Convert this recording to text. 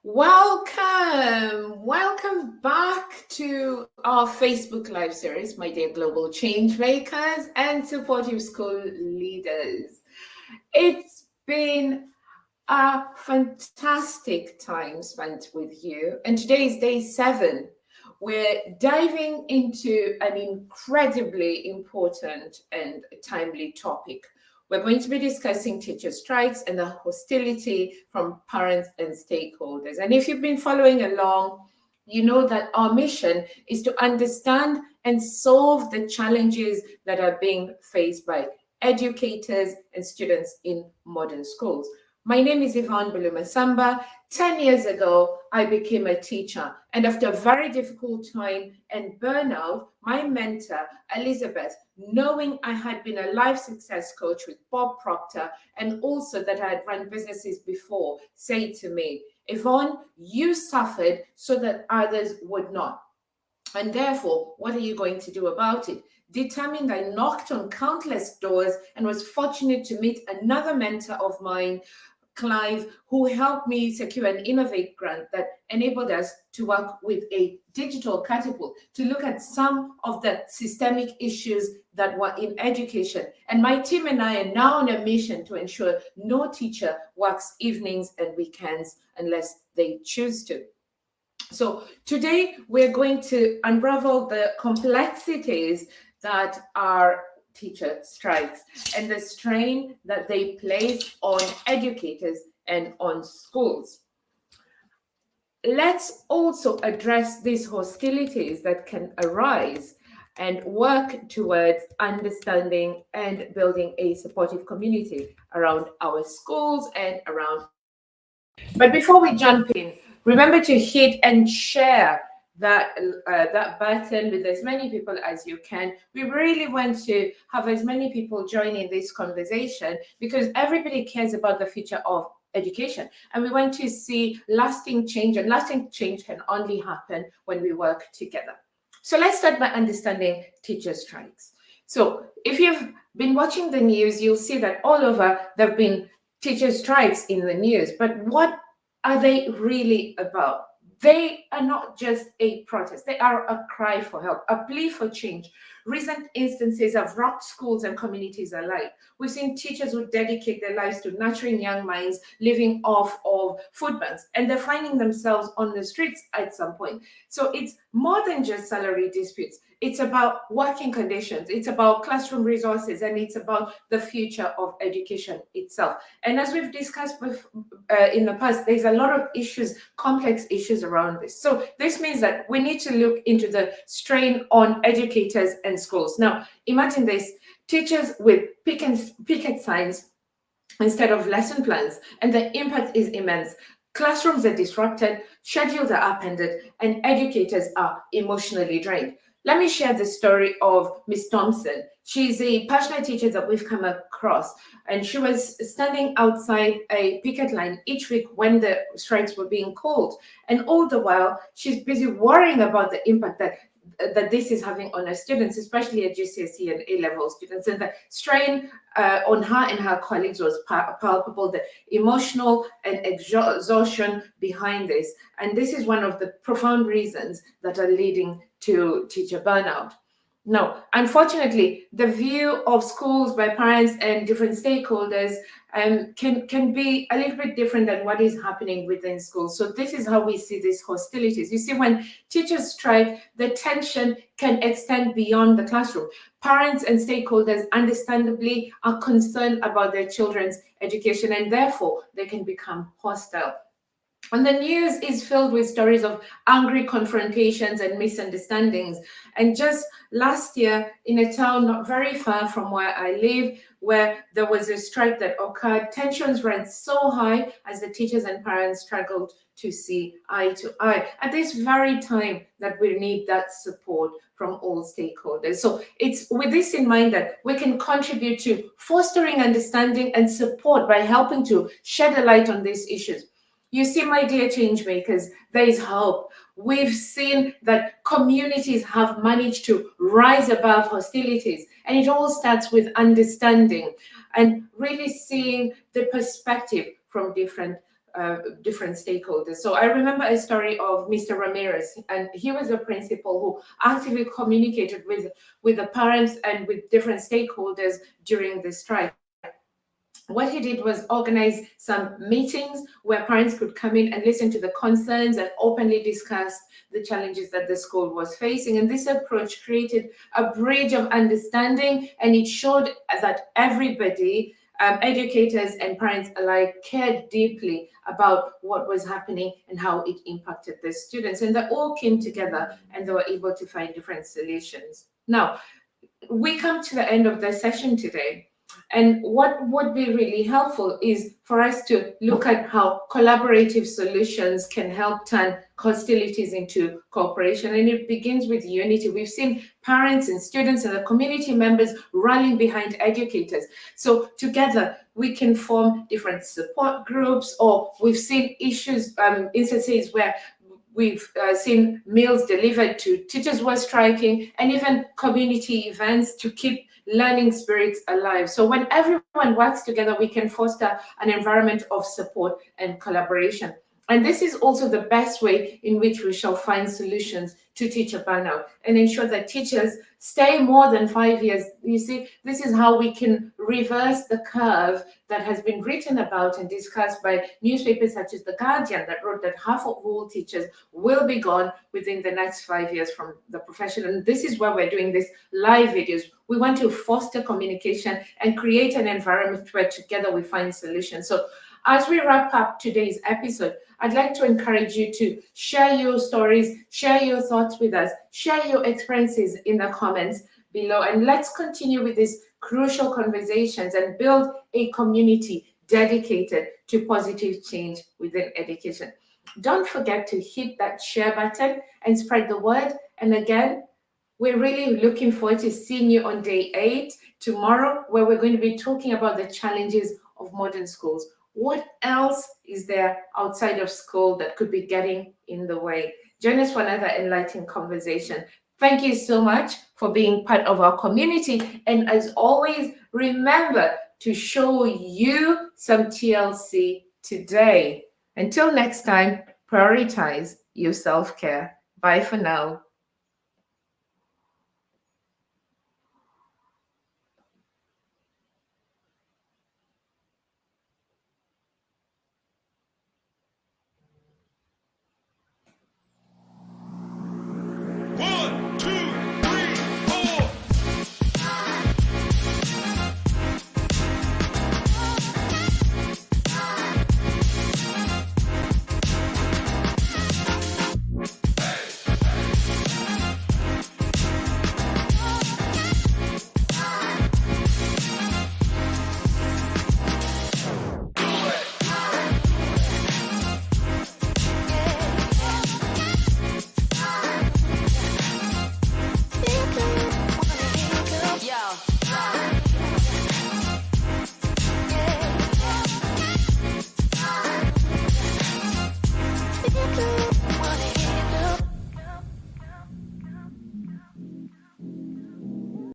Welcome back to our Facebook Live series, my dear global change makers and supportive school leaders. It's been a fantastic time spent with you, and today is day 7. We're diving into an incredibly important and timely topic. We're going to be discussing teacher strikes and the hostility from parents and stakeholders. And if you've been following along, you know that our mission is to understand and solve the challenges that are being faced by educators and students in modern schools. My name is Yvonne Bulumasamba. 10 years ago, I became a teacher, and after a very difficult time and burnout, my mentor, Elizabeth, knowing I had been a life success coach with Bob Proctor and also that I had run businesses before, said to me, Yvonne, you suffered so that others would not. And therefore, what are you going to do about it? Determined, I knocked on countless doors and was fortunate to meet another mentor of mine, Clive, who helped me secure an Innovate grant that enabled us to work with a digital catapult to look at some of the systemic issues that were in education. And my team and I are now on a mission to ensure no teacher works evenings and weekends unless they choose to. So today we're going to unravel the complexities that are teacher strikes and the strain that they place on educators and on schools. Let's also address these hostilities that can arise and work towards understanding and building a supportive community around our schools and around. But before we jump in, remember to hit and share that button with as many people as you can. We really want to have as many people join in this conversation because everybody cares about the future of education, and we want to see lasting change, and lasting change can only happen when we work together. So let's start by understanding teacher strikes. So if you've been watching the news, you'll see that all over there have been teacher strikes in the news, but what are they really about? They are not just a protest, they are a cry for help, a plea for change. Recent instances have rocked schools and communities alike. We've seen teachers who dedicate their lives to nurturing young minds living off of food banks, and they're finding themselves on the streets at some point. So it's more than just salary disputes. It's about working conditions, it's about classroom resources, and it's about the future of education itself. And as we've discussed in the past, there's a lot of issues, complex issues around this. So this means that we need to look into the strain on educators and schools. Now, imagine this, teachers with picket signs instead of lesson plans, and the impact is immense. Classrooms are disrupted, schedules are upended, and educators are emotionally drained. Let me share the story of Miss Thompson. She's a passionate teacher that we've come across, and she was standing outside a picket line each week when the strikes were being called. And all the while, she's busy worrying about the impact that this is having on her students, especially at GCSE and A-level students. And the strain on her and her colleagues was palpable, the emotional and exhaustion behind this. And this is one of the profound reasons that are leading to teacher burnout. Now, unfortunately, the view of schools by parents and different stakeholders can be a little bit different than what is happening within schools. So this is how we see these hostilities. You see, when teachers strike, the tension can extend beyond the classroom. Parents and stakeholders understandably are concerned about their children's education, and therefore they can become hostile. And the news is filled with stories of angry confrontations and misunderstandings. And just last year, in a town not very far from where I live, where there was a strike that occurred, tensions ran so high as the teachers and parents struggled to see eye to eye at this very time that we need that support from all stakeholders. So it's with this in mind that we can contribute to fostering understanding and support by helping to shed a light on these issues. You see, my dear change makers, there is hope. We've seen that communities have managed to rise above hostilities, and it all starts with understanding and really seeing the perspective from different different stakeholders. So I remember a story of Mr. Ramirez, and he was a principal who actively communicated with the parents and with different stakeholders during the strike. What he did was organize some meetings where parents could come in and listen to the concerns and openly discuss the challenges that the school was facing. And this approach created a bridge of understanding, and it showed that everybody, educators and parents alike, cared deeply about what was happening and how it impacted the students. And they all came together and they were able to find different solutions. Now, we come to the end of the session today. And what would be really helpful is for us to look at how collaborative solutions can help turn hostilities into cooperation. And it begins with unity. We've seen parents and students and the community members rallying behind educators. So together we can form different support groups, or we've seen instances where we've seen meals delivered to teachers who are striking, and even community events to keep learning spirits alive. So when everyone works together, we can foster an environment of support and collaboration. And this is also the best way in which we shall find solutions to teacher burnout and ensure that teachers stay more than 5 years. You see, this is how we can reverse the curve that has been written about and discussed by newspapers such as The Guardian, that wrote that half of all teachers will be gone within the next 5 years from the profession. And this is why we're doing this live videos. We want to foster communication and create an environment where together we find solutions. So as we wrap up today's episode, I'd like to encourage you to share your stories, share your thoughts with us, share your experiences in the comments below, and let's continue with these crucial conversations and build a community dedicated to positive change within education. Don't forget to hit that share button and spread the word. And again, we're really looking forward to seeing you on day 8 tomorrow, where we're going to be talking about the challenges of modern schools. What else is there outside of school that could be getting in the way? Join us for another enlightening conversation. Thank you so much for being part of our community. And as always, remember to show you some TLC today. Until next time, prioritize your self-care. Bye for now.